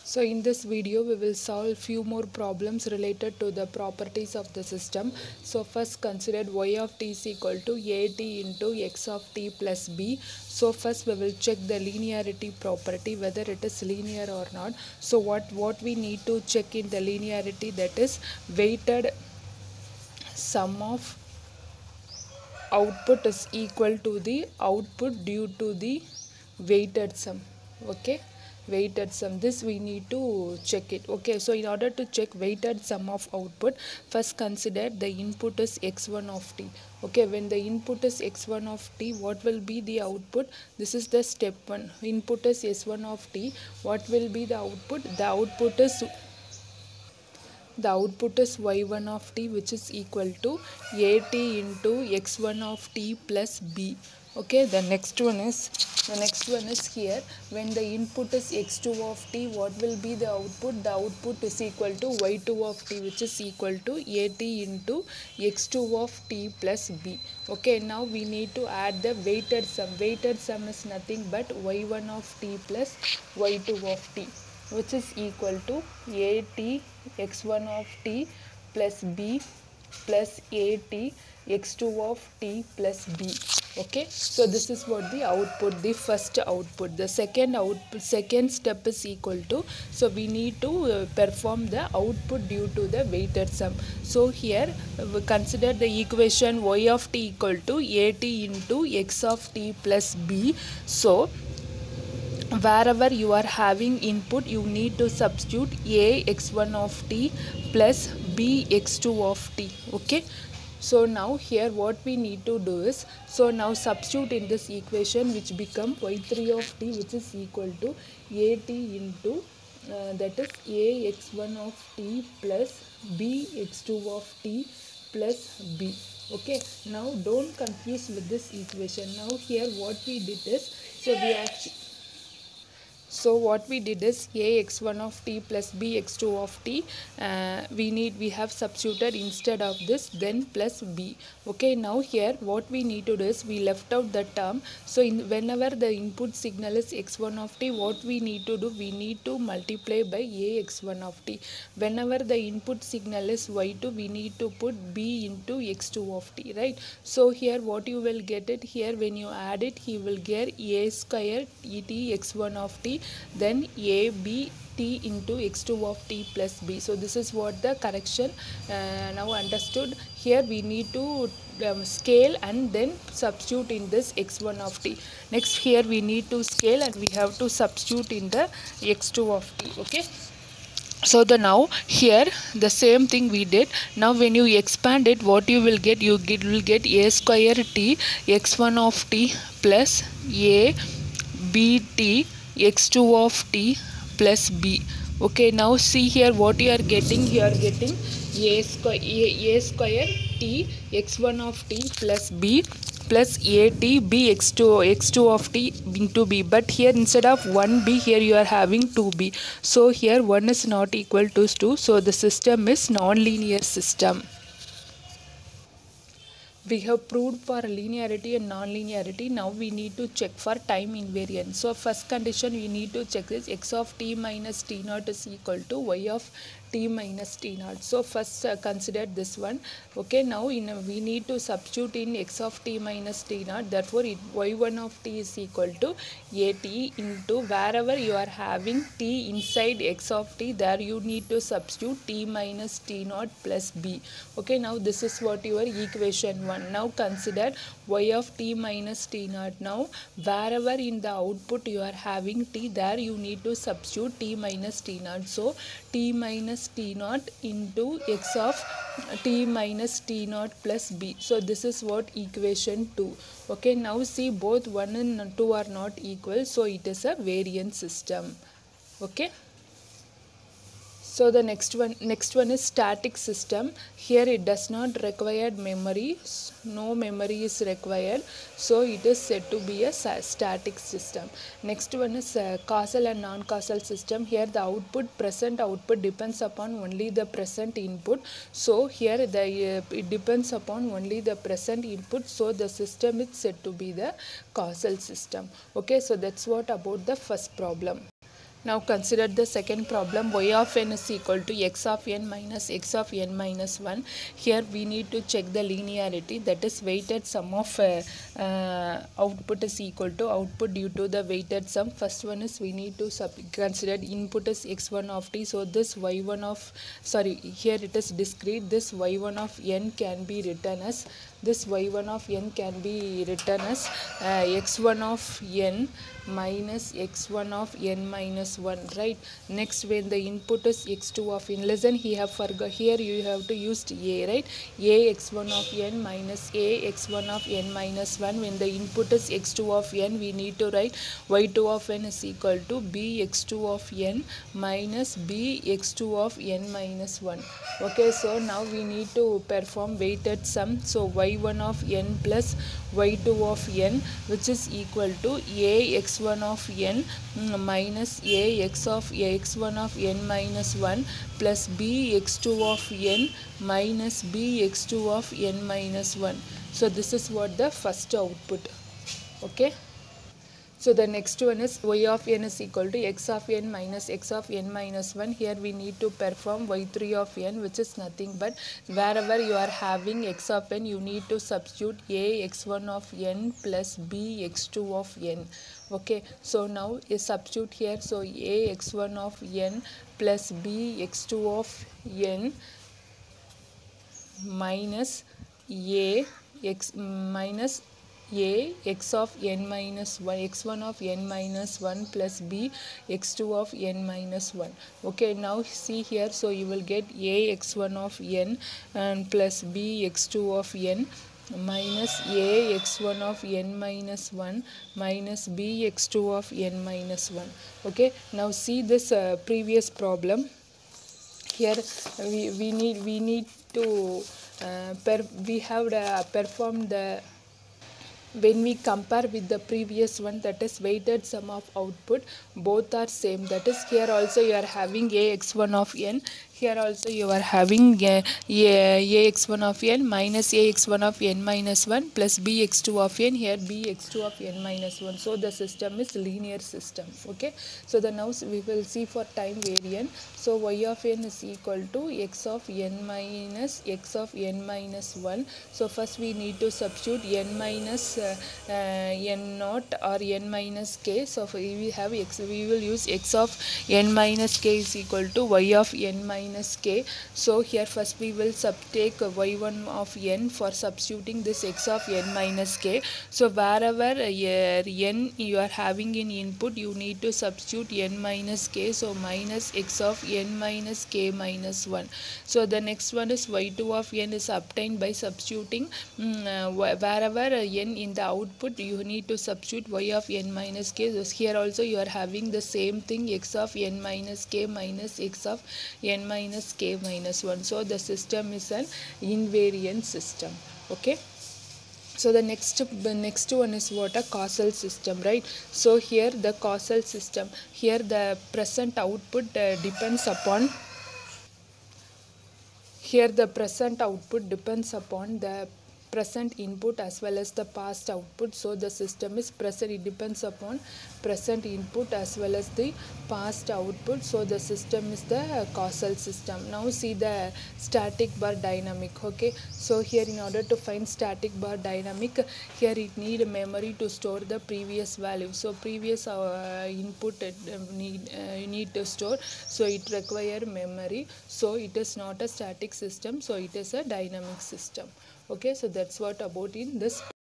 So in this video we will solve few more problems related to the properties of the system. So first consider y of t is equal to at into x of t plus b. So first we will check the linearity property whether it is linear or not. So what we need to check in the linearity, that is weighted sum of output is equal to the output due to the weighted sum. Okay, weighted sum, this we need to check it. Okay, so in order to check weighted sum of output, first consider the input is x1 of t. Okay, when the input is x1 of t, what will be the output? This is the step 1. Input is s1 of t. What will be the output? The output is y1 of t, which is equal to at into x1 of t plus b. Okay, the next one is here. When the input is x2 of t, what will be the output? The output is equal to y2 of t, which is equal to at into x2 of t plus b. Okay, now we need to add the weighted sum. Weighted sum is nothing but y1 of t plus y2 of t, which is equal to at x1 of t plus b plus at x2 of t plus b. Okay, so this is what the output, the first output. The second step is equal to, so we need to perform the output due to the weighted sum. So here we consider the equation y of t equal to at into x of t plus b. So wherever you are having input, you need to substitute a x1 of t plus b x2 of t. Okay, so now here what we need to do is, so now substitute in this equation, which become y3 of t, which is equal to at into that is a x1 of t plus b x2 of t plus b. Okay, now don't confuse with this equation. Now here what we did is, so what we did is a x1 of t plus b x2 of t, we have substituted instead of this, then plus b. Okay, now here what we need to do is, we left out the term. So whenever the input signal is x1 of t, what we need to do, we need to multiply by a x1 of t. Whenever the input signal is y2, we need to put b into x2 of t, right? So here what you will get it, here when you add it, he will get a square et x1 of t, then a b t into x2 of t plus b. So this is what the correction. Now understood. Here we need to scale and then substitute in this x1 of t. Next here we need to scale and we have to substitute in the x2 of t. Okay, so now here the same thing we did. Now when you expand it, what you will get, will get a square t x1 of t plus a b t x2 of t plus b. Okay, now see here what you are getting. You are getting a square t x1 of t plus b plus at b x2 of t into b. But here instead of 1b, here you are having 2b. So here 1 is not equal to 2. So the system is non-linear system. We have proved for linearity and non-linearity. Now we need to check for time invariance. So first condition we need to check is x of t minus t naught is equal to y of t minus t naught. So first consider this one. Okay, now we need to substitute in x of t minus t naught. Therefore y1 of t is equal to at into, wherever you are having t inside x of t, there you need to substitute t minus t naught plus b. Okay, now this is what your equation 1. Now consider y of t minus t naught. Now wherever in the output you are having t, there you need to substitute t minus t naught. So t minus t naught into x of t minus t naught plus b. So this is what equation 2. Okay, now see both 1 and 2 are not equal, so it is a variance system. Okay, so the next one is static system. Here it does not require memory, no memory is required, so it is said to be a static system. Next one is causal and non-causal system. Here the present output depends upon only the present input. So here it depends upon only the present input, so the system is said to be the causal system. Okay, so that's what about the first problem. Now consider the second problem. Y of n is equal to x of n minus x of n minus 1. Here we need to check the linearity, that is weighted sum of output is equal to output due to the weighted sum. First one is we need to consider input is x1 of t. So this y1 of, sorry, here it is discrete. This y1 of n can be written as, this y1 of n can be written as x1 of n minus x1 of n minus 1, right? Next, when the input is x2 of n, listen, here you have to use a, right? A x1 of n minus a x1 of n minus 1. When the input is x2 of n, we need to write y2 of n is equal to b x2 of n minus b x2 of n minus 1. Okay, so now we need to perform weighted sum. So y1 of n plus y2 of n, which is equal to a x1 of n minus a x1 of n minus 1 plus b x2 of n minus b x2 of n minus 1. So this is what the first output. Okay. So the next one is y of n is equal to x of n minus x of n minus 1. Here we need to perform y3 of n, which is nothing but wherever you are having x of n, you need to substitute a x1 of n plus b x2 of n. Okay, so now you substitute here. So a x1 of n plus b x2 of n minus a x minus a x of n minus 1, x1 of n minus 1 plus b x2 of n minus 1. Okay, now see here. So you will get a x1 of n and plus b x2 of n minus a x1 of n minus 1 minus b x2 of n minus 1. Okay, now see this previous problem. Here we need to we have performed the, when we compare with the previous one, that is weighted sum of output, both are same. That is, here also you are having a x1 of n, here also you are having a x1 of n minus a x1 of n minus 1 plus b x2 of n, here b x2 of n minus 1. So the system is linear system. Okay, so the now we will see for time variant. So y of n is equal to x of n minus x of n minus 1. So first we need to substitute n minus n naught or n minus k. So we have x, we will use x of n minus k is equal to y of n minus k. So here first we will take y1 of n for substituting this x of n minus k. So wherever n you are having in input, you need to substitute n minus k. So minus x of n minus k minus 1. So the next one is y2 of n is obtained by substituting wherever n in the output, you need to substitute y of n minus k. So here also you are having the same thing, x of n minus k minus x of n minus k minus 1. So the system is an invariant system. Okay. So the next one is what? A causal system, right? So here the causal system, here the present output depends upon, here the present output depends upon the present input as well as the past output. So the system is present, it depends upon present input as well as the past output. So the system is the causal system. Now see the static bar dynamic. Okay, so here in order to find static bar dynamic, here it need memory to store the previous value. So previous input you need to store, so it require memory. So it is not a static system, so it is a dynamic system. Okay, so that's what about in this